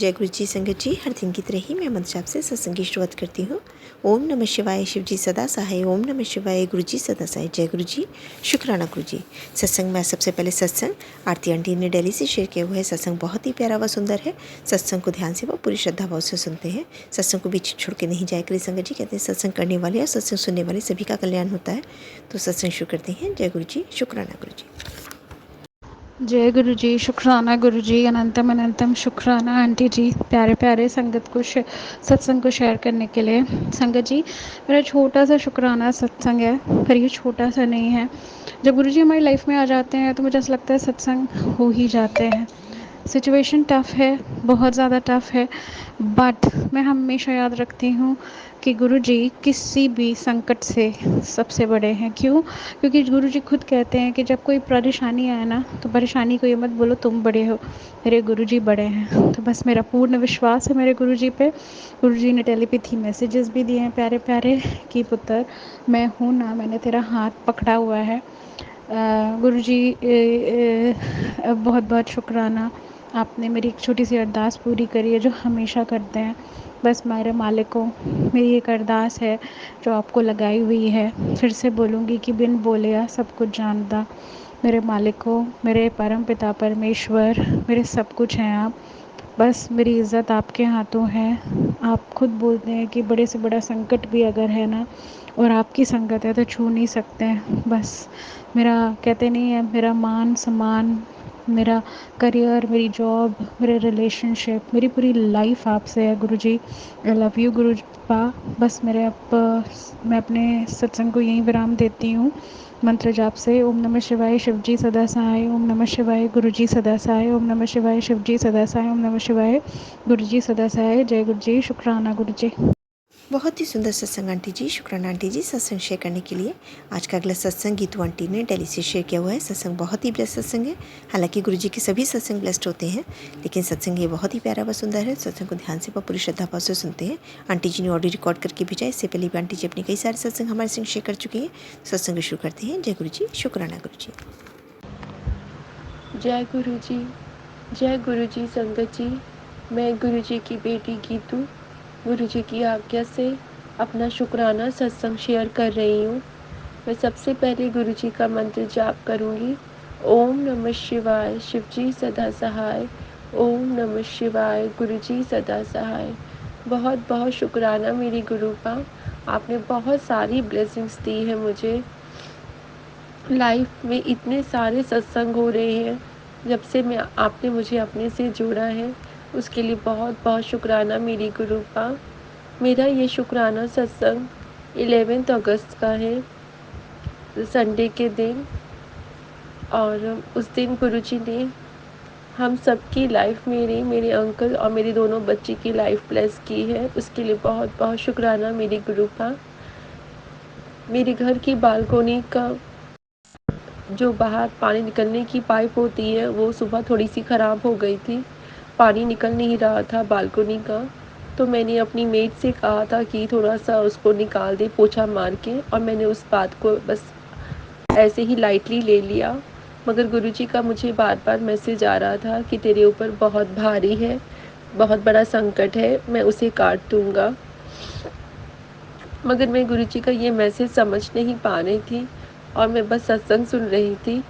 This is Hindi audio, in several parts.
जय गुरु जी संगत जी। हर दिन की तरह ही मैं मंत्र जाप से सत्संग की शुरुआत करती हूँ। ओम नमः शिवाय, शिव जी सदा सहाय। ओम नमः शिवाय, गुरु जी सदा सहाय। जय गुरु जी, शुक्राना गुरु जी। सत्संग में सबसे पहले सत्संग आरती आंटी ने दिल्ली से शेयर किया हुआ है। सत्संग बहुत ही प्यारा व सुंदर है। सत्संग को ध्यान से व पूरी श्रद्धा भाव से सुनते हैं। सत्संग को बीच छोड़ के नहीं जाया करिए संगत जी। कहते हैं सत्संग करने वाले और सत्संग सुनने वाले सभी का कल्याण होता है। तो सत्संग शुरू करते हैं। जय गुरु जी, शुक्राना गुरु जी। जय गुरु जी, शुक्राना गुरु जी, अनंतम अनंतम शुक्राना आंटी जी, प्यारे प्यारे संगत को सत्संग को शेयर करने के लिए। संगत जी, मेरा छोटा सा शुक्राना सत्संग है, पर ये छोटा सा नहीं है। जब गुरु जी हमारी लाइफ में आ जाते हैं तो मुझे ऐसा लगता है सत्संग हो ही जाते हैं। सिचुएशन टफ़ है, बहुत ज़्यादा टफ़ है, बट मैं हमेशा याद रखती हूँ कि गुरु जी किसी भी संकट से सबसे बड़े हैं। क्यों? क्योंकि गुरु जी खुद कहते हैं कि जब कोई परेशानी आए ना, तो परेशानी को ये मत बोलो तुम बड़े हो, मेरे गुरु जी बड़े हैं। तो बस मेरा पूर्ण विश्वास है मेरे गुरु जी पे। गुरु जी ने टेलीपैथी मैसेजेस भी दिए हैं प्यारे प्यारे कि पुत्र मैं हूँ ना, मैंने तेरा हाथ पकड़ा हुआ है। गुरु जी बहुत बहुत शुक्राना, आपने मेरी एक छोटी सी अरदास पूरी करी है जो हमेशा करते हैं। बस मेरे मालिक को मेरी एक अरदास है जो आपको लगाई हुई है। फिर से बोलूँगी कि बिन बोले सब कुछ जानता मेरे मालिक को, मेरे परम पिता परमेश्वर, मेरे सब कुछ हैं आप। बस मेरी इज़्ज़त आपके हाथों है। आप खुद बोलते हैं कि बड़े से बड़ा संकट भी अगर है ना और आपकी संगत है तो छू नहीं सकते हैं। बस मेरा कहते नहीं है, मेरा मान सम्मान, मेरा करियर, मेरी जॉब, मेरे रिलेशनशिप, मेरी पूरी लाइफ आपसे है गुरु जी। आई लव यू गुरु पा। बस मैं अपने सत्संग को यहीं विराम देती हूँ मंत्र जाप से। ओम नमः शिवाय, शिव जी सदा सहाय। ओम नमः शिवाय, गुरु जी सदा सहाय। ओम नमः शिवाय, शिव जी सदा सहाय। ओम नमः शिवाय, गुरु जी सदा सहाय। जय गुरु जी, शुक्राना गुरु जी। बहुत ही सुंदर सत्संग आंटी जी, शुक्राना आंटी जी सत्संग शेयर करने के लिए। आज का अगला सत्संग गीतू आंटी ने दिल्ली से शेयर किया हुआ है। सत्संग बहुत ही ब्लेस्ड सत्संग है। हालांकि गुरु जी के सभी सत्संग ब्लेस्ड होते हैं, लेकिन सत्संग ये बहुत ही प्यारा व सुंदर है। सत्संग को ध्यान से व पूरी श्रद्धा भाव से सुनते हैं। आंटी जी ने ऑडियो रिकॉर्ड करके भेजा। इससे पहले भी आंटी जी अपने कई सारे सत्संग हमारे संग शेयर कर चुकी हैं। सत्संग शुरू करते हैं। जय गुरु जी, शुक्राना गुरु जी। जय गुरु जी, जय गुरु जी संगत जी। मैं गुरु जी की बेटी गीतू गुरु जी की आज्ञा से अपना शुक्राना सत्संग शेयर कर रही हूँ। मैं सबसे पहले गुरु जी का मंत्र जाप करूँगी। ओम नमः शिवाय, शिव जी सदा सहाय। ओम नमः शिवाय, गुरु जी सदा सहाय। बहुत बहुत शुक्राना मेरी गुरु का, आपने बहुत सारी ब्लेसिंग्स दी है मुझे। लाइफ में इतने सारे सत्संग हो रहे हैं जब से आपने मुझे अपने से जोड़ा है, उसके लिए बहुत बहुत शुक्राना मेरी गुरु का। मेरा ये शुक्राना सत्संग 11 अगस्त का है, संडे के दिन। और उस दिन गुरुजी ने हम सबकी लाइफ, मेरे अंकल और मेरी दोनों बच्ची की लाइफ ब्लेस की है, उसके लिए बहुत बहुत शुक्राना मेरी गुरु का। मेरे घर की बालकोनी का जो बाहर पानी निकलने की पाइप होती है वो सुबह थोड़ी सी ख़राब हो गई थी, पानी निकल नहीं रहा था बालकोनी का। तो मैंने अपनी मेड से कहा था कि थोड़ा सा उसको निकाल दे पोछा मार के, और मैंने उस बात को बस ऐसे ही लाइटली ले लिया। मगर गुरुजी का मुझे बार बार मैसेज आ रहा था कि तेरे ऊपर बहुत भारी है, बहुत बड़ा संकट है, मैं उसे काट दूँगा। मगर मैं गुरुजी का ये मैसेज समझ नहीं पा रही थी और मैं बस सत्संग सुन रही थी।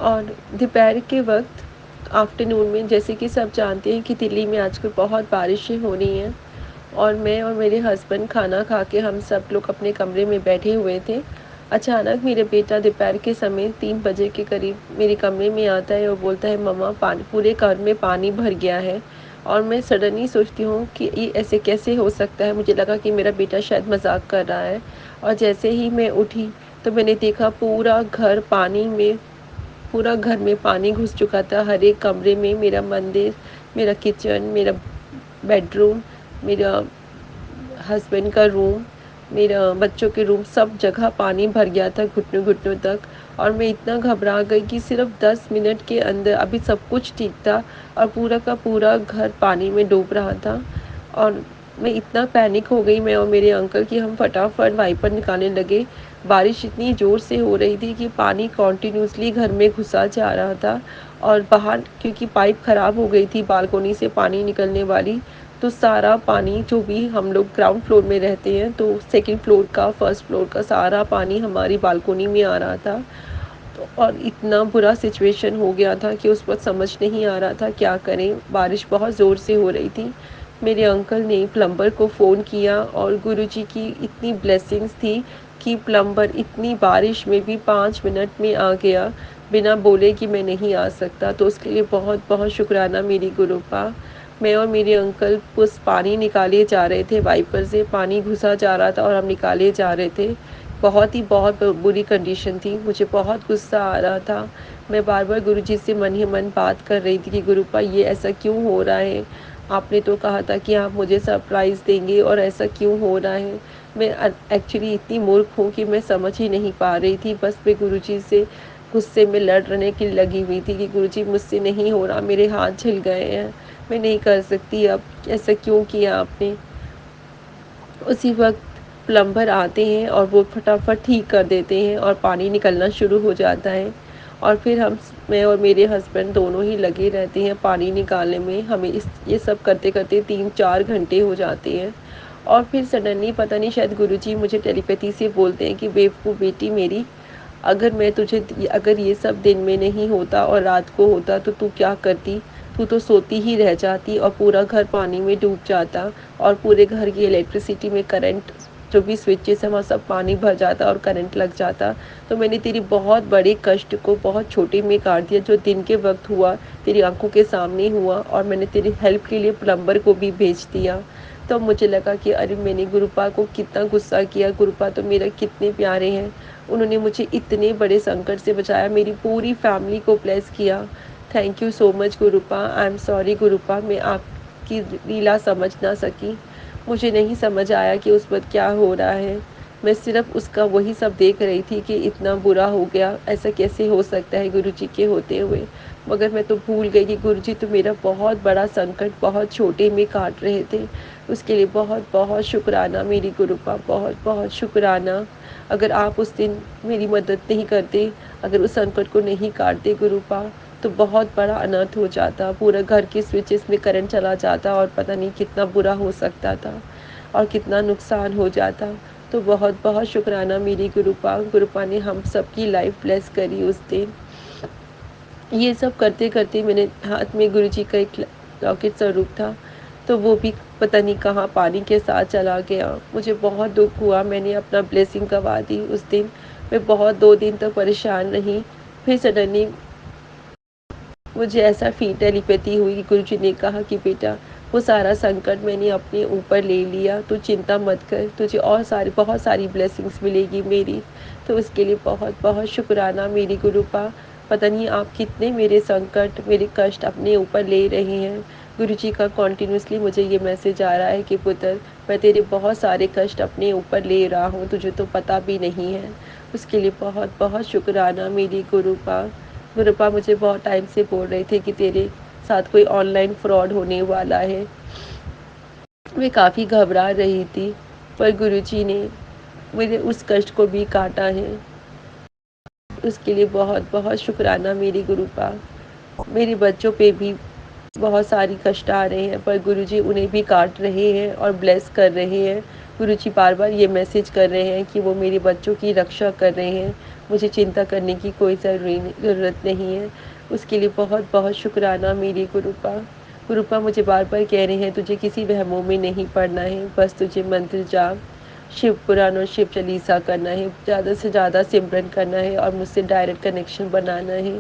और दोपहर के वक्त आफ्टरनून में, जैसे कि सब जानते हैं कि दिल्ली में आजकल बहुत बारिशें हो रही हैं, और मैं और मेरे हस्बैंड खाना खा के हम सब लोग अपने कमरे में बैठे हुए थे। अचानक मेरा बेटा दोपहर के समय 3 बजे के करीब मेरे कमरे में आता है और बोलता है मम्मा पानी, पूरे घर में पानी भर गया है। और मैं सडनली सोचती हूँ कि ये ऐसे कैसे हो सकता है। मुझे लगा कि मेरा बेटा शायद मजाक कर रहा है, और जैसे ही मैं उठी तो मैंने देखा पूरा घर पानी में, पूरा घर में पानी घुस चुका था, हर एक कमरे में। मेरा मंदिर, मेरा किचन, मेरा बेडरूम, मेरा हस्बैंड का रूम, मेरा बच्चों के रूम, सब जगह पानी भर गया था घुटनों घुटनों तक। और मैं इतना घबरा गई कि सिर्फ 10 मिनट के अंदर, अभी सब कुछ ठीक था और पूरा का पूरा घर पानी में डूब रहा था। और मैं इतना पैनिक हो गई, मैं और मेरे अंकल, कि हम फटाफट वाइपर निकालने लगे। बारिश इतनी ज़ोर से हो रही थी कि पानी कंटिन्यूअसली घर में घुसा जा रहा था, और बाहर क्योंकि पाइप ख़राब हो गई थी बालकनी से पानी निकलने वाली, तो सारा पानी, जो भी हम लोग ग्राउंड फ्लोर में रहते हैं, तो सेकंड फ्लोर का, फर्स्ट फ्लोर का सारा पानी हमारी बालकनी में आ रहा था। तो और इतना बुरा सिचुएशन हो गया था कि उस वक़्त समझ नहीं आ रहा था क्या करें, बारिश बहुत ज़ोर से हो रही थी। मेरे अंकल ने प्लम्बर को फ़ोन किया, और गुरुजी की इतनी ब्लेसिंग्स थी कि प्लम्बर इतनी बारिश में भी 5 मिनट में आ गया, बिना बोले कि मैं नहीं आ सकता। तो उसके लिए बहुत-बहुत शुक्राना मेरी गुरुपा। मैं और मेरे अंकल उस पानी निकाले जा रहे थे वाइपर से, पानी घुसा जा रहा था और हम निकाले जा रहे थे। बहुत बुरी कंडीशन थी, मुझे बहुत गुस्सा आ रहा था। मैं बार-बार गुरुजी से मन ही मन बात कर रही थी कि गुरुपा, ये ऐसा क्यों हो रहा है? आपने तो कहा था कि आप मुझे सरप्राइज़ देंगे, और ऐसा क्यों हो रहा है? मैं एक्चुअली इतनी मूर्ख हूँ कि मैं समझ ही नहीं पा रही थी। बस मैं गुरुजी से गुस्से में लड़ने की लगी हुई थी कि गुरुजी, मुझसे नहीं हो रहा, मेरे हाथ छिल गए हैं, मैं नहीं कर सकती अब, ऐसा क्यों किया आपने? उसी वक़्त प्लम्बर आते हैं और वो फटाफट ठीक कर देते हैं, और पानी निकलना शुरू हो जाता है। और फिर मैं और मेरे हस्बैंड दोनों ही लगे रहते हैं पानी निकालने में। हमें ये सब करते-करते 3-4 घंटे हो जाते हैं। और फिर सडनली पता नहीं, शायद गुरुजी मुझे टेलीपैथी से बोलते हैं कि बेवकूफ़ बेटी मेरी, अगर ये सब दिन में नहीं होता और रात को होता तो तू क्या करती? तू तो सोती ही रह जाती और पूरा घर पानी में डूब जाता, और पूरे घर की इलेक्ट्रिसिटी में करंट, जो भी स्विचेस हैं वहाँ सब पानी भर जाता और करंट लग जाता। तो मैंने तेरी बहुत बड़े कष्ट को बहुत छोटे में काट दिया, जो दिन के वक़्त हुआ, तेरी आँखों के सामने हुआ, और मैंने तेरी हेल्प के लिए प्लम्बर को भी भेज दिया। तो मुझे लगा कि अरे, मैंने गुरुपा को कितना गुस्सा किया, गुरुपा तो मेरे कितने प्यारे हैं। उन्होंने मुझे इतने बड़े संकट से बचाया, मेरी पूरी फैमिली को ब्लेस किया। Thank you so much Gurupa. I am sorry Gurupa, मैं आपकी लीला समझ ना सकी। मुझे नहीं समझ आया कि उस वक़्त क्या हो रहा है। मैं सिर्फ़ उसका वही सब देख रही थी कि इतना बुरा हो गया, ऐसा कैसे हो सकता है गुरुजी के होते हुए। मगर मैं तो भूल गई कि गुरुजी तो मेरा बहुत बड़ा संकट बहुत छोटे में काट रहे थे। उसके लिए बहुत-बहुत शुक्राना मेरी गुरुपा, बहुत-बहुत शुक्राना। अगर आप उस दिन मेरी मदद नहीं करते, अगर उस संकट को नहीं काटते गुरुपा, तो बहुत बड़ा अनर्थ हो जाता। पूरा घर के स्विचेस में करंट चला जाता, और पता नहीं कितना बुरा हो सकता था, और कितना नुकसान हो जाता। तो बहुत-बहुत शुक्राना मेरी गुरुपा। गुरुपा ने हम सबकी लाइफ ब्लेस करी उस दिन। ये सब करते-करते मेरे हाथ में गुरुजी का एक लॉकेट स्वरूप था, तो वो भी पता नहीं कहाँ पानी के साथ चला गया। मुझे बहुत दुःख हुआ, मैंने अपना ब्लेसिंग गँवा दी उस दिन। मैं बहुत 2 दिन तक परेशान रही। फिर सडनली मुझे ऐसा टेलीपैथी हुई कि गुरुजी ने कहा कि बेटा, वो सारा संकट मैंने अपने ऊपर ले लिया, तू चिंता मत कर, तुझे और बहुत सारी ब्लेसिंग्स मिलेगी मेरी। तो उसके लिए बहुत-बहुत शुक्राना मेरी गुरुपा। पता नहीं आप कितने मेरे संकट, मेरे कष्ट अपने ऊपर ले रहे हैं। गुरुजी का कंटिन्यूअसली मुझे ये मैसेज आ रहा है कि पुत्र, मैं तेरे बहुत सारे कष्ट अपने ऊपर ले रहा हूँ, तुझे तो पता भी नहीं है। उसके लिए बहुत-बहुत शुक्राना मेरी गुरुपा। गुरुपा मुझे बहुत टाइम से बोल रहे थे कि तेरे साथ कोई ऑनलाइन फ्रॉड होने वाला है। मैं काफ़ी घबरा रही थी, पर गुरुजी ने मेरे उस कष्ट को भी काटा है। उसके लिए बहुत-बहुत शुक्राना मेरी गुरुपा। मेरे बच्चों पे भी बहुत सारी कष्ट आ रहे हैं, पर गुरुजी उन्हें भी काट रहे हैं और ब्लेस कर रहे हैं। गुरुजी बार-बार ये मैसेज कर रहे हैं कि वो मेरे बच्चों की रक्षा कर रहे हैं। मुझे चिंता करने की कोई ज़रूरत नहीं है। उसके लिए बहुत-बहुत शुक्राना मेरी गुरुपा। गुरुपा मुझे बार-बार कह रहे हैं, तुझे किसी वहमों में नहीं पड़ना है, बस तुझे मंत्र जाप, शिव पुराण और शिव चालीसा करना है, ज़्यादा से ज़्यादा सिमरन करना है, और मुझसे डायरेक्ट कनेक्शन बनाना है।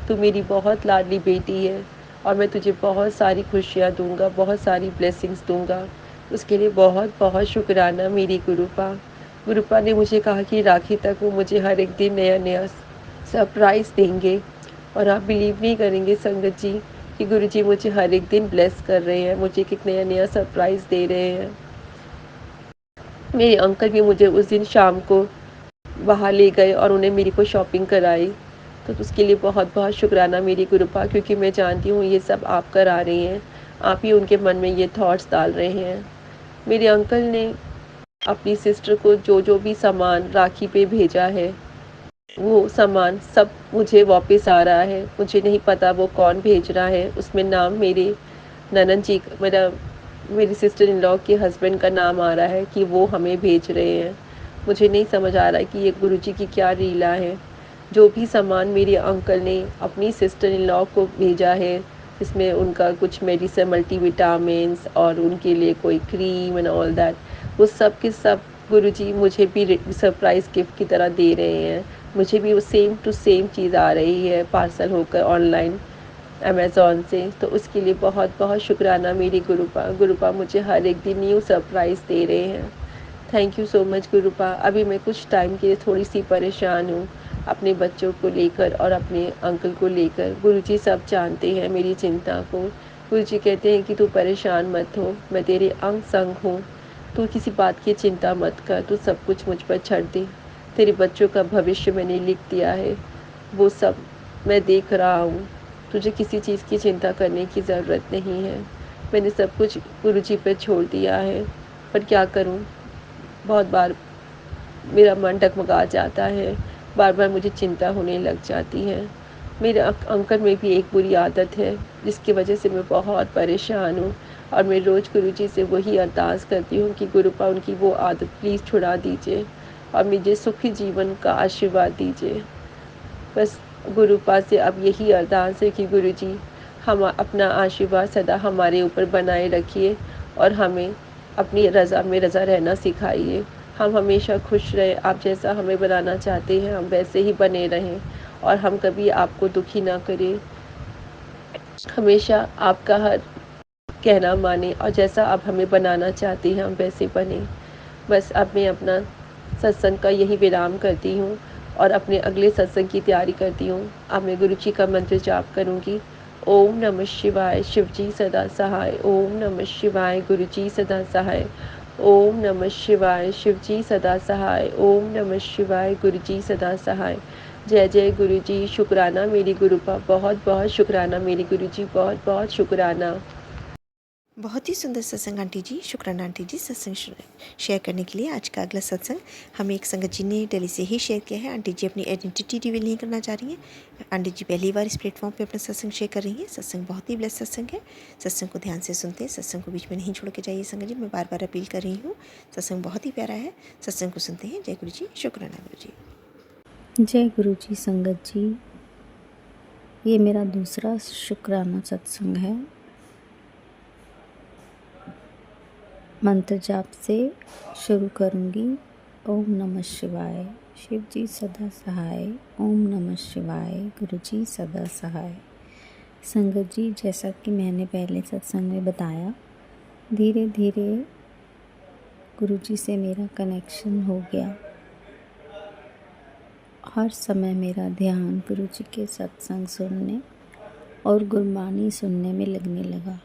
तू मेरी बहुत लाडली बेटी है, और मैं तुझे बहुत सारी खुशियाँ दूँगा, बहुत सारी ब्लेसिंग्स दूँगा। उसके लिए बहुत-बहुत शुक्राना मेरी गुरुपा। गुरुपा ने मुझे कहा कि राखी तक वो मुझे हर एक दिन नया-नया सरप्राइज़ देंगे, और आप बिलीव नहीं करेंगे संगत जी कि गुरुजी मुझे हर एक दिन ब्लेस कर रहे हैं, मुझे एक नया-नया सरप्राइज़ दे रहे हैं। मेरे अंकल भी मुझे उस दिन शाम को बाहर ले गए और उन्हें मेरे को शॉपिंग कराई। तो उसके लिए बहुत-बहुत शुक्राना मेरी गुरुपा, क्योंकि मैं जानती हूँ ये सब आप करा रही हैं। आप ही उनके मन में ये थॉट्स डाल रहे हैं। मेरे अंकल ने अपनी सिस्टर को जो जो भी सामान राखी पे भेजा है, वो सामान सब मुझे वापस आ रहा है। मुझे नहीं पता वो कौन भेज रहा है। उसमें नाम ननद जी मेरी सिस्टर इन लॉ के हस्बैंड का नाम आ रहा है कि वो हमें भेज रहे हैं। मुझे नहीं समझ आ रहा है कि ये गुरुजी की क्या लीला है। जो भी सामान मेरे अंकल ने अपनी सिस्टर इन लॉ को भेजा है, जिसमें उनका कुछ मेडिसिन मल्टीविटामिन्स और उनके लिए कोई क्रीम एंड ऑल दैट, वो सब के सब गुरुजी मुझे भी सरप्राइज़ गिफ्ट की तरह दे रहे हैं। मुझे भी वो सेम टू सेम चीज़ आ रही है पार्सल होकर ऑनलाइन अमेज़ॉन से। तो उसके लिए बहुत बहुत शुक्राना मेरी गुरुपा मुझे हर एक दिन न्यू सरप्राइज़ दे रहे हैं। Thank you so much गुरुपा। अभी मैं कुछ टाइम के लिए थोड़ी सी परेशान हूँ अपने बच्चों को लेकर और अपने अंकल को लेकर। गुरुजी सब जानते हैं मेरी चिंता को। गुरुजी कहते हैं कि तू परेशान मत हो, मैं तेरे अंग संग हूँ। तू किसी बात की चिंता मत कर, तू सब कुछ मुझ पर छोड़ दे। तेरे बच्चों का भविष्य मैंने लिख दिया है, वो सब मैं देख रहा हूँ। तुझे किसी चीज़ की चिंता करने की ज़रूरत नहीं है। मैंने सब कुछ गुरुजी पर छोड़ दिया है। पर क्या करूँ, बहुत बार मेरा मन डगमगा जाता है, बार बार मुझे चिंता होने लग जाती है। मेरे अंकल में भी एक बुरी आदत है जिसकी वजह से मैं बहुत परेशान हूँ, और मैं रोज़ गुरुजी से वही अरदास करती हूँ कि गुरुपा उनकी वो आदत प्लीज़ छुड़ा दीजिए और मुझे सुखी जीवन का आशीर्वाद दीजिए। बस गुरुपा से अब यही अरदास है कि गुरुजी हम अपना आशीर्वाद सदा हमारे ऊपर बनाए रखिए और हमें अपनी रज़ा में रज़ा रहना सिखाइए। हम हमेशा खुश रहें, आप जैसा हमें बनाना चाहते हैं हम वैसे ही बने रहें, और हम कभी आपको दुखी ना करें। हमेशा आपका हर कहना माने और जैसा आप हमें बनाना चाहते हैं हम वैसे बने। बस अब मैं अपना सत्संग का यही विराम करती हूँ और अपने अगले सत्संग की तैयारी करती हूँ। अब मैं गुरु जी का मंत्र जाप करूँगी। ओम नमः शिवाय, शिव जी सदा सहाय। ओम नमः शिवाय, गुरु जी सदा सहाय। ओम नमः शिवाय, शिव जी सदा सहाय। ओम नमः शिवाय, गुरु जी सदा सहाय। जय जय गुरु जी। शुक्राना मेरी गुरुपा, बहुत बहुत शुक्राना मेरी गुरु जी, बहुत बहुत शुक्राना। बहुत ही सुंदर सत्संग आंटी जी। शुक्राना आंटी जी सत्संग शेयर करने के लिए। आज का अगला सत्संग हमें एक संगत जी ने दिल्ली से ही शेयर किया है। आंटी जी अपनी आइडेंटिटी रिवील नहीं करना चाह रही हैं। आंटी जी पहली बार इस प्लेटफॉर्म पे अपना सत्संग शेयर कर रही हैं। सत्संग बहुत ही ब्लेस सत्संग है। सत्संग को ध्यान से सुनते हैं, सत्संग को बीच में नहीं छोड़ के जाइए संगत जी, मैं बार बार अपील कर रही हूँ। सत्संग बहुत ही प्यारा है, सत्संग को सुनते हैं। जय गुरु जी। शुक्राना गुरु जी। जय गुरु जी। संगत जी, ये मेरा दूसरा शुक्राना सत्संग है। मंत्र जाप से शुरू करूँगी। ओम नमः शिवाय, शिव जी सदा सहाय। ओम नमः शिवाय, गुरु जी सदा सहाय। संगत जी, जैसा कि मैंने पहले सत्संग में बताया, धीरे धीरे गुरु जी से मेरा कनेक्शन हो गया। हर समय मेरा ध्यान गुरु जी के सत्संग सुनने और गुरबानी सुनने में लगने लगा।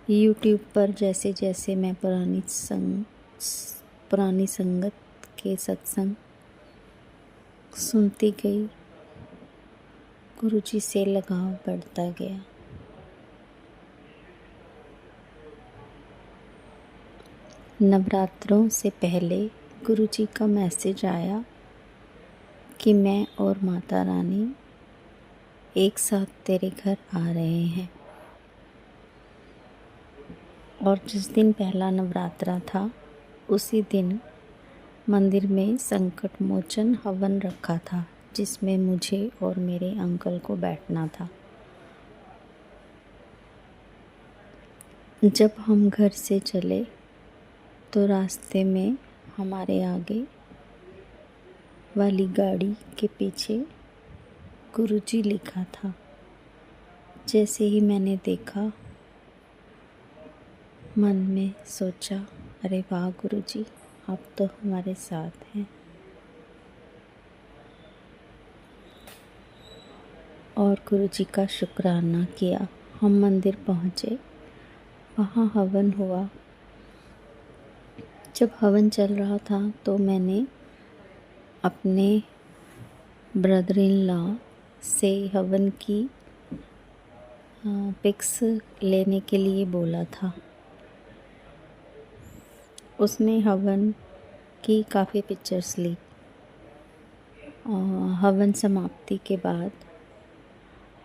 यूट्यूब पर जैसे जैसे मैं पुरानी संगत के सत्संग सुनती गई, गुरु जी से लगाव बढ़ता गया। नवरात्रों से पहले गुरु जी का मैसेज आया कि मैं और माता रानी एक साथ तेरे घर आ रहे हैं। और जिस दिन पहला नवरात्रा था, उसी दिन मंदिर में संकट मोचन हवन रखा था, जिसमें मुझे और मेरे अंकल को बैठना था। जब हम घर से चले तो रास्ते में हमारे आगे वाली गाड़ी के पीछे गुरुजी लिखा था। जैसे ही मैंने देखा, मन में सोचा, अरे वाह गुरुजी, आप तो हमारे साथ हैं। और गुरुजी का शुक्राना किया। हम मंदिर पहुँचे, वहाँ हवन हुआ। जब हवन चल रहा था तो मैंने अपने ब्रदर इन लॉ से हवन की पिक्स लेने के लिए बोला था। उसमें हवन की काफ़ी पिक्चर्स ली। हवन समाप्ति के बाद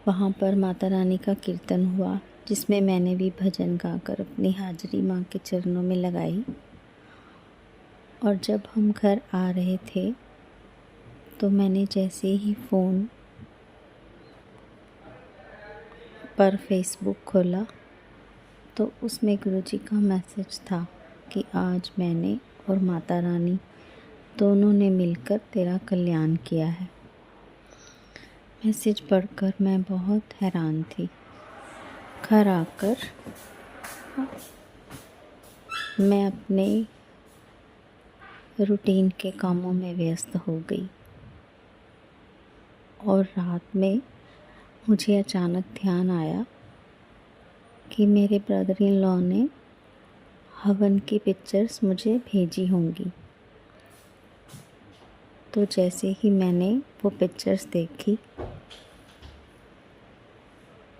वहाँ पर माता रानी का कीर्तन हुआ, जिसमें मैंने भी भजन गाकर अपनी हाजिरी माँ के चरणों में लगाई। और जब हम घर आ रहे थे तो मैंने जैसे ही फ़ोन पर फेसबुक खोला तो उसमें गुरुजी का मैसेज था कि आज मैंने और माता रानी दोनों ने मिलकर तेरा कल्याण किया है। मैसेज पढ़कर मैं बहुत हैरान थी। घर आकर मैं अपने रूटीन के कामों में व्यस्त हो गई और रात में मुझे अचानक ध्यान आया कि मेरे ब्रदर इन लॉ ने हवन की पिक्चर्स मुझे भेजी होंगी। तो जैसे ही मैंने वो पिक्चर्स देखी,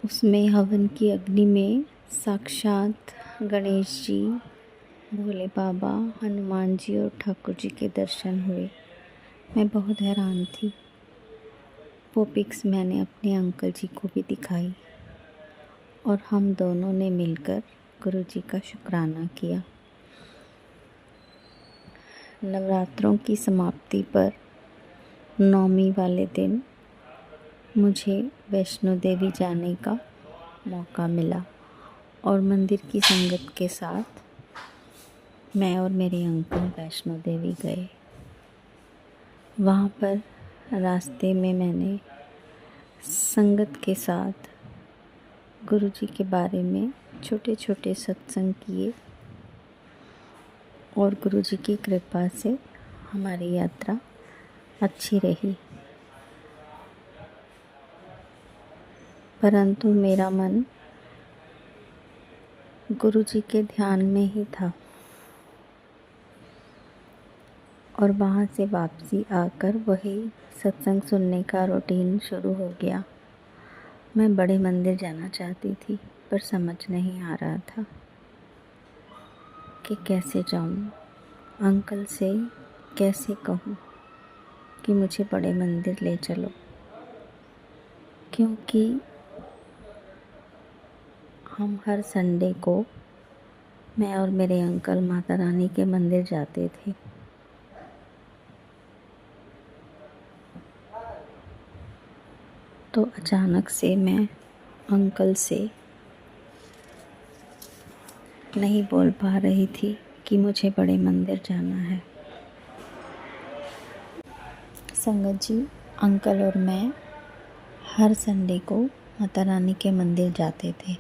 उसमें हवन की अग्नि में साक्षात गणेश जी, भोले बाबा, हनुमान जी और ठाकुर जी के दर्शन हुए। मैं बहुत हैरान थी। वो पिक्स मैंने अपने अंकल जी को भी दिखाई और हम दोनों ने मिलकर गुरु जी का शुक्राना किया। नवरात्रों की समाप्ति पर नौमी वाले दिन मुझे वैष्णो देवी जाने का मौका मिला और मंदिर की संगत के साथ मैं और मेरे अंकल वैष्णो देवी गए। वहाँ पर रास्ते में मैंने संगत के साथ गुरुजी के बारे में छोटे छोटे सत्संग किए और गुरुजी की कृपा से हमारी यात्रा अच्छी रही। परंतु मेरा मन गुरुजी के ध्यान में ही था और वहाँ से वापसी आकर वही सत्संग सुनने का रूटीन शुरू हो गया। मैं बड़े मंदिर जाना चाहती थी पर समझ नहीं आ रहा था कि कैसे जाऊँ। अंकल से कैसे कहूँ कि मुझे बड़े मंदिर ले चलो, क्योंकि हम हर संडे को मैं और मेरे अंकल माता रानी के मंदिर जाते थे। तो अचानक से मैं अंकल से नहीं बोल पा रही थी कि मुझे बड़े मंदिर जाना है। संगत जी, अंकल और मैं हर संडे को माता रानी के मंदिर जाते थे,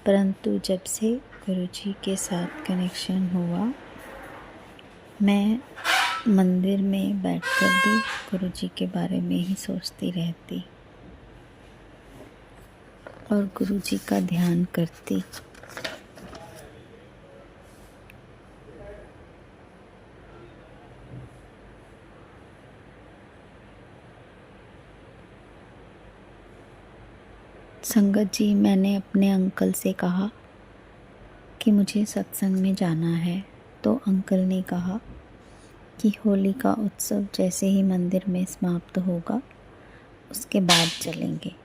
परंतु जब से गुरुजी के साथ कनेक्शन हुआ, मैं मंदिर में बैठकर भी गुरुजी के बारे में ही सोचती रहती और गुरुजी का ध्यान करती। संगत जी, मैंने अपने अंकल से कहा कि मुझे सत्संग में जाना है, तो अंकल ने कहा कि होली का उत्सव जैसे ही मंदिर में समाप्त होगा उसके बाद चलेंगे।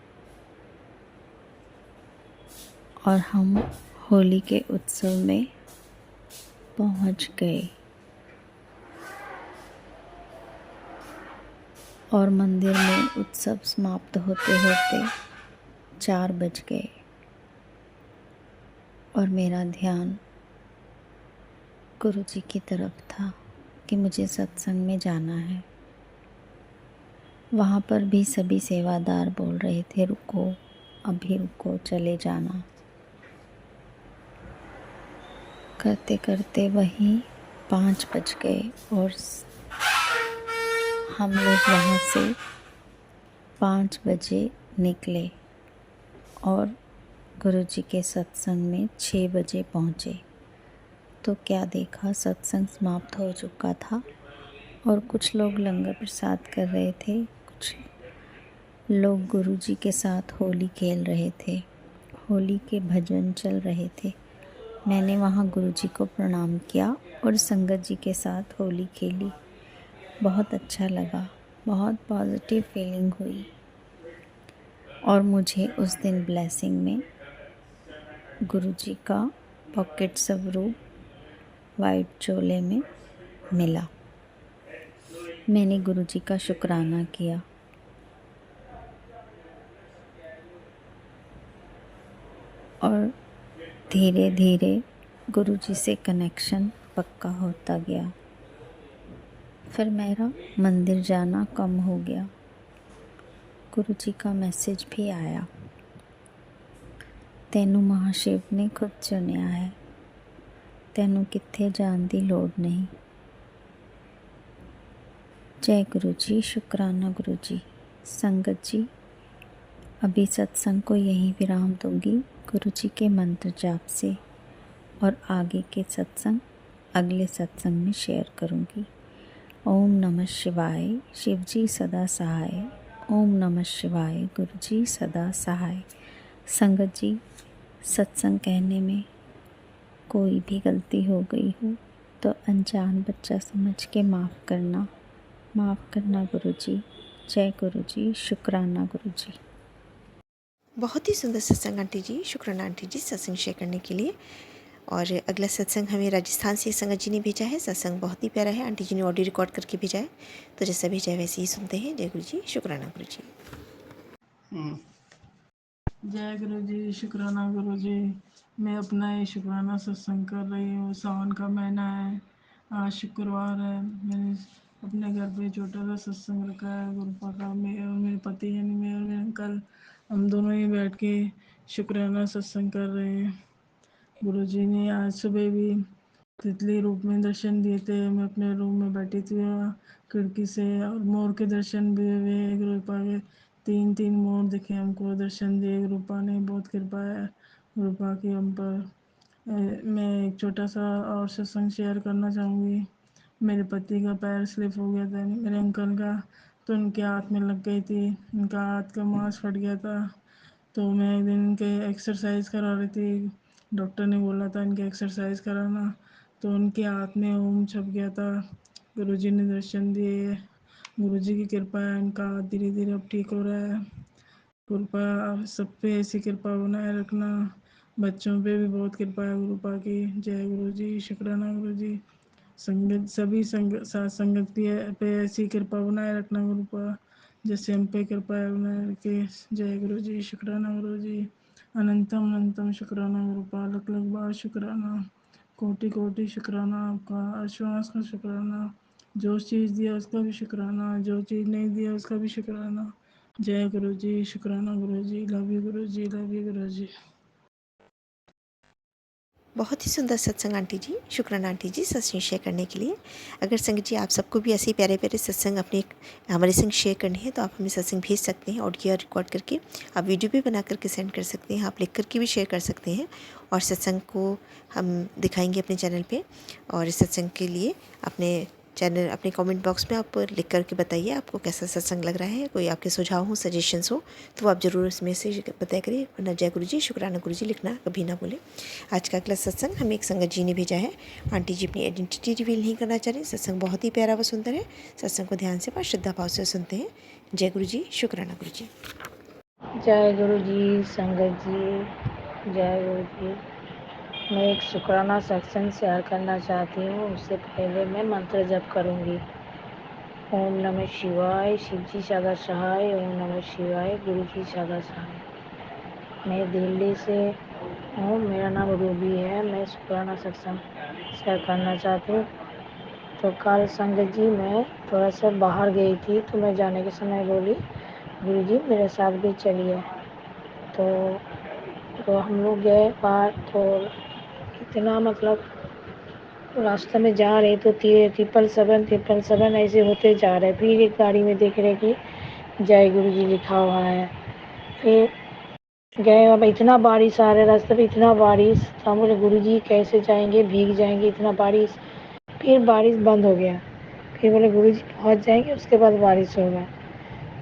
और हम होली के उत्सव में पहुंच गए और मंदिर में उत्सव समाप्त होते होते 4 बज गए और मेरा ध्यान गुरुजी की तरफ था कि मुझे सत्संग में जाना है। वहाँ पर भी सभी सेवादार बोल रहे थे, रुको, अभी रुको, चले जाना। करते करते वहीं 5 बज गए और हम लोग वहाँ से 5 बजे निकले और गुरुजी के सत्संग में 6 बजे पहुँचे। तो क्या देखा, सत्संग समाप्त हो चुका था और कुछ लोग लंगर प्रसाद कर रहे थे, कुछ लोग गुरुजी के साथ होली खेल रहे थे, होली के भजन चल रहे थे मैंने वहाँ गुरुजी को प्रणाम किया और संगत जी के साथ होली खेली। बहुत अच्छा लगा, बहुत पॉजिटिव फीलिंग हुई और मुझे उस दिन ब्लेसिंग में गुरुजी का पॉकेट स्वरूप वाइट चोले में मिला। मैंने गुरुजी का शुक्राना किया और धीरे धीरे गुरुजी से कनेक्शन पक्का होता गया। फिर मेरा मंदिर जाना कम हो गया। गुरुजी का मैसेज भी आया, तैनू महाशिव ने खुद चुनिया है, तैनू कित्थे जान दी लोड़ नहीं। जय गुरुजी, शुक्राना गुरुजी। संगत जी, अभी सत्संग को यहीं विराम दूंगी गुरुजी के मंत्र जाप से और आगे के सत्संग अगले सत्संग में शेयर करूंगी। ओम नमः शिवाय, शिवजी सदा सहाय। ओम नमः शिवाय, गुरुजी सदा सहाय। संगत जी, सत्संग कहने में कोई भी गलती हो गई हो तो अनजान बच्चा समझ के माफ़ करना गुरुजी। जय गुरुजी, शुक्राना गुरुजी। बहुत ही सुंदर सत्संग आंटी जी, शुक्राना आंटी जी सत्संग शेयर करने के लिए। और अगला सत्संग हमें राजस्थान से संगत जी ने भेजा है। सत्संग बहुत ही प्यारा है, आंटी जी ने ऑडियो रिकॉर्ड करके भेजा है, तो जैसा भेजा है वैसे ही सुनते हैं। जय गुरु जी, शुक्राना गुरु जी। जय गुरु जी, शुक्राना गुरु जी। मैं अपना ये शुक्राना सत्संग कर रही हूँ। सावन का महीना है, आज शुक्रवार है। मैंने अपने घर पे छोटा सा सत्संग रखा है गुरुपा का। मैं और मेरे पति यानी मैं और मेरे अंकल, हम दोनों ही बैठ के शुक्राना सत्संग कर रहे हैं। गुरु जी ने आज सुबह भी तितली रूप में दर्शन दिए थे। मैं अपने रूम में बैठी थी वहाँ खिड़की से, और मोर के दर्शन भी हुए। गुरुपा के तीन तीन मोर दिखे हमको, दर्शन दिए। गुरुपा ने बहुत कृपा है गुरुपा की हम पर। मैं एक छोटा सा और सत्संग शेयर करना चाहूँगी। मेरे पति का पैर स्लिप हो गया था, मेरे अंकल का, तो उनके हाथ में लग गई थी। उनका हाथ का मांस फट गया था। तो मैं एक दिन इनके एक्सरसाइज करा रही थी, डॉक्टर ने बोला था इनके एक्सरसाइज कराना, तो उनके हाथ में ओम छप गया था। गुरुजी ने दर्शन दिए, गुरुजी की कृपा है, इनका हाथ धीरे धीरे अब ठीक हो रहा है। कृपा सब पे ऐसी कृपा बनाए रखना। बच्चों पे भी बहुत कृपा है गुरुपा की। जय गुरु जी, शुक्राना गुरु जी। संगत सभी साथ संगत पे ऐसी कृपा बनाए रखना गुरुपा, जैसे हम पे कृपा बनाए रखे। जय गुरु जी, शुक्राना गुरु जी। अनंतम अनंतम शुक्राना गुरुपा, लख लख बार शुक्राना, कोटि कोटि शुक्राना आपका, आश्वास का शुक्राना। जो चीज़ दिया उसका भी शुक्राना, जो चीज़ नहीं दिया उसका भी शुक्राना। जय गुरु जी, शुक्राना गुरु जी। Love you Guru ji, love you गुरु जी। बहुत ही सुंदर सत्संग आंटी जी, शुक्राना आंटी जी सत्संग शेयर करने के लिए। अगर संगत जी आप सबको भी ऐसे ही प्यारे प्यारे सत्संग अपने हमारे संग शेयर करने हैं तो आप हमें सत्संग भेज सकते हैं, ऑडियो रिकॉर्ड करके। आप वीडियो भी बना करके सेंड कर सकते हैं, आप लिख करके भी शेयर कर सकते हैं, और सत्संग को हम दिखाएंगे अपने चैनल पे। और इस सत्संग के लिए अपने चैनल अपने कमेंट बॉक्स में आप लिख करके बताइए आपको कैसा सत्संग लग रहा है। कोई आपके सुझाव हो, सजेशंस हो, तो आप ज़रूर उसमें से बताया करिए। वरना जय गुरु जी, शुक्राना गुरु जी लिखना कभी ना भूलें। आज का अगला सत्संग हमें एक संगत जी ने भेजा है। आंटी जी अपनी आइडेंटिटी रिवील नहीं करना चाह रही। सत्संग बहुत ही प्यारा व सुंदर है। सत्संग को ध्यान से और श्रद्धा भाव से सुनते हैं। जय गुरु जी, शुक्राना गुरु जी। जय गुरु जी, संगत जी, जय गुरु जी। मैं एक शुक्राना सत्संग शेयर करना चाहती हूँ। उससे पहले मैं मंत्र जप करूँगी। ओम नमः शिवाय, शिव जी सदा सहाय। ओम नमः शिवाय, गुरु जी सदा सहाय। मैं दिल्ली से हूँ, मेरा नाम रूबी है। मैं शुक्राना सत्संग शेयर करना चाहती हूँ। तो कल संगत जी मैं थोड़ा सा बाहर गई थी, तो मैं जाने के समय बोली गुरु जी मेरे साथ भी चलिए। तो हम लोग गए बाहर, तो इतना मतलब रास्ते में जा रहे तो 777 ऐसे होते जा रहे। फिर एक गाड़ी में देख रहे कि जय गुरु जी लिखा हुआ है। फिर गए, अब इतना बारिश आ रहा है रास्ते पे, इतना बारिश। तो हम बोले गुरु जी कैसे जाएंगे, भीग जाएंगे, इतना बारिश। फिर बारिश बंद हो गया। फिर बोले गुरु जी पहुँच जाएंगे, उसके बाद बारिश होगा।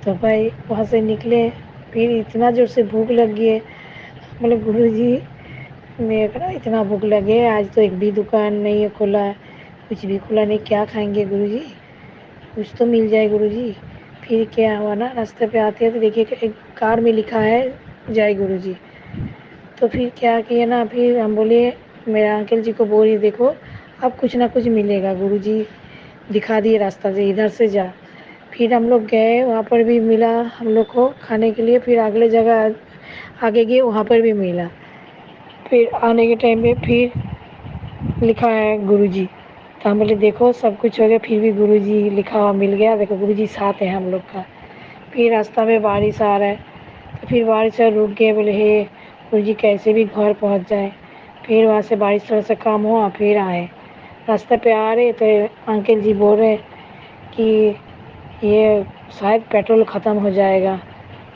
तो भाई वहाँ से निकले, फिर इतना जोर से भूख लग गई है। बोले गुरु जी मेरे को ना इतना भूख लगे, आज तो एक भी दुकान नहीं है खुला, कुछ भी खुला नहीं, क्या खाएंगे गुरुजी? कुछ तो मिल जाए गुरुजी। फिर क्या हुआ ना, रास्ते पे आते हैं तो देखिए कि एक कार में लिखा है जय गुरुजी। तो फिर क्या किए ना, फिर हम बोले, मेरे अंकल जी को बोली देखो अब कुछ ना कुछ मिलेगा, गुरुजी दिखा दिए रास्ता से, इधर से जा। फिर हम लोग गए, वहाँ पर भी मिला हम लोग को खाने के लिए। फिर अगले जगह आगे गए, वहाँ पर भी मिला। फिर आने के टाइम पे फिर लिखा है गुरुजी। तो हम बोले देखो सब कुछ हो गया, फिर भी गुरुजी लिखा हुआ मिल गया, देखो गुरुजी साथ है हम लोग का। फिर रास्ता में बारिश आ रहा है, तो फिर बारिश से रुक गए, बोले हे गुरुजी कैसे भी घर पहुंच जाए। फिर वहाँ से बारिश थोड़ा सा कम हुआ, फिर आए। रास्ते पे आ रहे तो अंकल जी बोल रहे कि ये शायद पेट्रोल ख़त्म हो जाएगा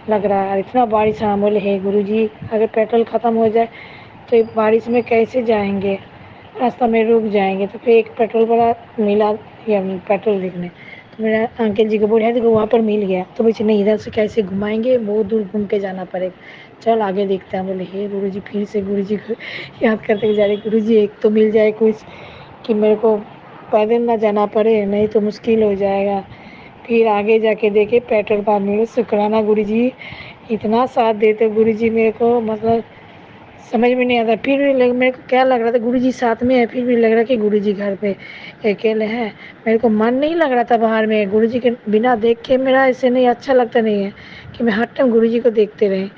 लग रहा है, इतना बारिश। हम बोले हे गुरुजी अगर पेट्रोल ख़त्म हो जाए तो ये बारिश में कैसे जाएंगे, रास्ता में रुक जाएंगे। तो फिर एक पेट्रोल वाला मिला या पेट्रोल देखने, तो मेरा अंकल जी को बोले है देखो वहाँ पर मिल गया। तो मुझे नहीं इधर से कैसे घुमाएंगे, बहुत दूर घूम के जाना पड़ेगा, चल आगे देखते हैं। बोले हे गुरुजी, फिर से गुरुजी को याद करते जा रहे, गुरुजी एक तो मिल जाए कुछ कि मेरे को पैदल ना जाना पड़े, नहीं तो मुश्किल हो जाएगा। फिर आगे जाके देखे पेट्रोल पंप मिले, शुक्राना गुरुजी, इतना साथ देते गुरुजी मेरे को, मतलब समझ में नहीं आता। फिर भी मेरे को क्या लग रहा था गुरुजी साथ में है, फिर भी लग रहा कि गुरुजी घर पे अकेले हैं। मेरे को मन नहीं लग रहा था बाहर में, गुरुजी के बिना देख के मेरा ऐसे नहीं अच्छा लगता नहीं है कि मैं हर टाइम गुरुजी को देखते रहे।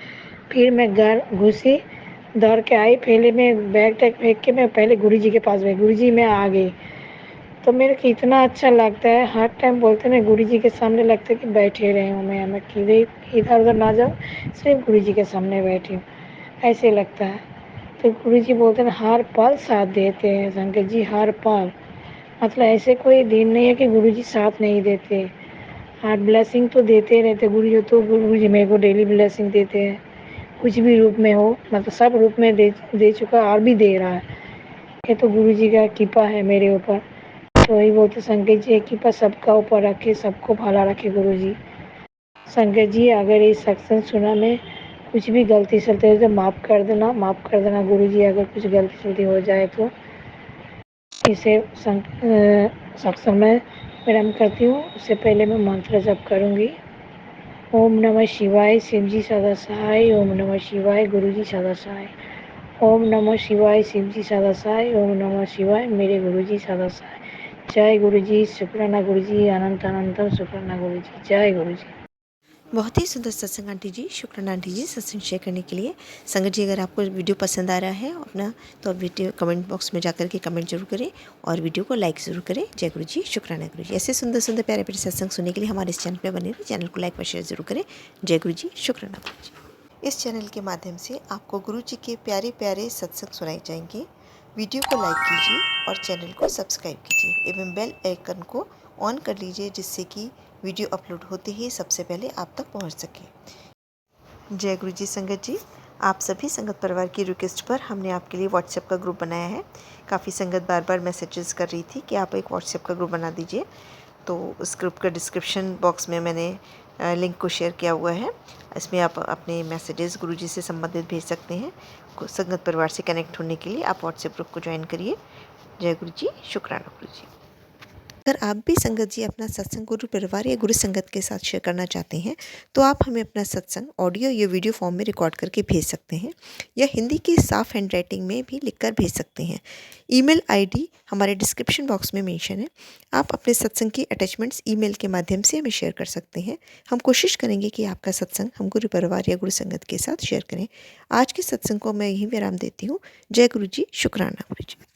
फिर मैं घर घुसी, दौड़ के आई, पहले मैं बैग टैग फेंक के मैं पहले गुरुजी के पास गई, गुरुजी मैं आ गई। तो मेरे को इतना अच्छा लगता है, हर टाइम बोलते ना गुरुजी के सामने लगता है कि बैठे रहे हूँ मैं किधर इधर उधर ना जाऊँ, सिर्फ गुरुजी के सामने बैठी हूँ, ऐसे लगता है। तो गुरुजी बोलते हैं हर पल साथ देते हैं शंकर जी, हर पल, मतलब ऐसे कोई दिन नहीं है कि गुरुजी साथ नहीं देते। हर ब्लेसिंग तो देते रहते गुरुजी, तो गुरुजी मेरे को डेली ब्लेसिंग देते हैं, कुछ भी रूप में हो, मतलब सब रूप में दे चुका और भी दे रहा है। ये तो गुरुजी का कृपा है मेरे ऊपर। तो वही बोलते शंकर जी कृपा सबका ऊपर रखे, सबको भला रखे गुरुजी। शंकर जी अगर ये सत्संग सुना में कुछ भी गलती सलती हो तो माफ़ कर देना, माफ़ कर देना गुरुजी, अगर कुछ गलती सलती हो जाए तो। इसे सत्संग में विराम करती हूँ, उससे पहले मैं मंत्र जप करूँगी। ओम नमः शिवाय, शिव जी सदा सहाय। ओम नमः शिवाय, गुरु जी सदा सहाय। ओम नमः शिवाय, शिव जी सदा सहाय। ओम नमः शिवाय, मेरे गुरु जी सदा सहाय। जय गुरु जी, शुक्राना गुरु जी, अनंत अनंतम शुक्राना गुरु जी, जय गुरु जी। बहुत ही सुंदर सत्संग आंटी जी, शुक्राना आंटी जी सत्संग शेयर करने के लिए। संगत जी अगर आपको वीडियो पसंद आ रहा है अपना, तो आप वीडियो कमेंट बॉक्स में जाकर के कमेंट जरूर करें और वीडियो को लाइक ज़रूर करें। जय गुरु जी, शुक्राना गुरु जी। ऐसे सुंदर सुंदर प्यारे प्यारे सत्संग सुनने के लिए हमारे इस चैनल पर बने रहिए, चैनल को लाइक व शेयर जरूर करें। जय गुरु जी, शुक्राना गुरु जी। इस चैनल के माध्यम से आपको गुरु जी के प्यारे प्यारे सत्संग सुनाए जाएंगे। वीडियो को लाइक कीजिए और चैनल को सब्सक्राइब कीजिए एवं बेल आइकन को ऑन कर लीजिए, जिससे कि वीडियो अपलोड होते ही सबसे पहले आप तक पहुंच सके। जय गुरु जी। संगत जी, आप सभी संगत परिवार की रिक्वेस्ट पर हमने आपके लिए व्हाट्सएप का ग्रुप बनाया है। काफ़ी संगत बार बार मैसेजेस कर रही थी कि आप एक व्हाट्सएप का ग्रुप बना दीजिए, तो उस ग्रुप का डिस्क्रिप्शन बॉक्स में मैंने लिंक को शेयर किया हुआ है। इसमें आप अपने मैसेजेस गुरुजी से संबंधित भेज सकते हैं। संगत परिवार से कनेक्ट होने के लिए आप व्हाट्सएप ग्रुप को ज्वाइन करिए। जय गुरु जी, शुक्राना गुरु जी। अगर आप भी संगत जी अपना सत्संग गुरु परिवार या गुरु संगत के साथ शेयर करना चाहते हैं, तो आप हमें अपना सत्संग ऑडियो या वीडियो फॉर्म में रिकॉर्ड करके भेज सकते हैं, या हिंदी की साफ हैंड राइटिंग में भी लिखकर भेज सकते हैं। ईमेल आईडी हमारे डिस्क्रिप्शन बॉक्स में मेंशन है। आप अपने सत्संग की अटैचमेंट्स ईमेल के माध्यम से हमें शेयर कर सकते हैं। हम कोशिश करेंगे कि आपका सत्संग हम गुरु परिवार या गुरु संगत के साथ शेयर करें। आज के सत्संग को मैं यहीं विराम देती हूँ। जय गुरु जी, शुक्राना गुरु जी।